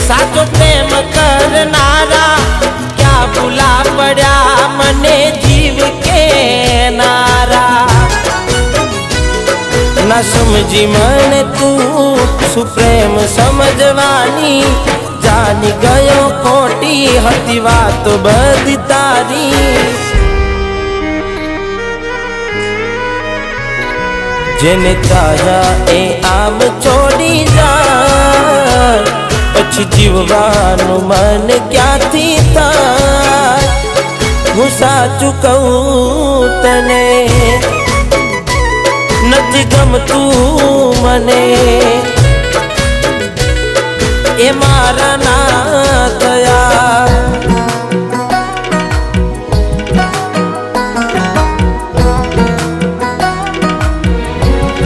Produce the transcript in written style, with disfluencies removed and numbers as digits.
साचो प्रेम करनारा क्या भूला पड़ा मने जीव के नारा। ना समझी मन तू सुप्रेम समझवानी जानी गयो खोटी हती बात बधी तारी। जेने चाहा ए आम छोड़ी जाय पछी जीववानुं मन क्यांथी थाय। हूँ साचुं कहूं तने नथी गमतुं मने ए मारा ना थया।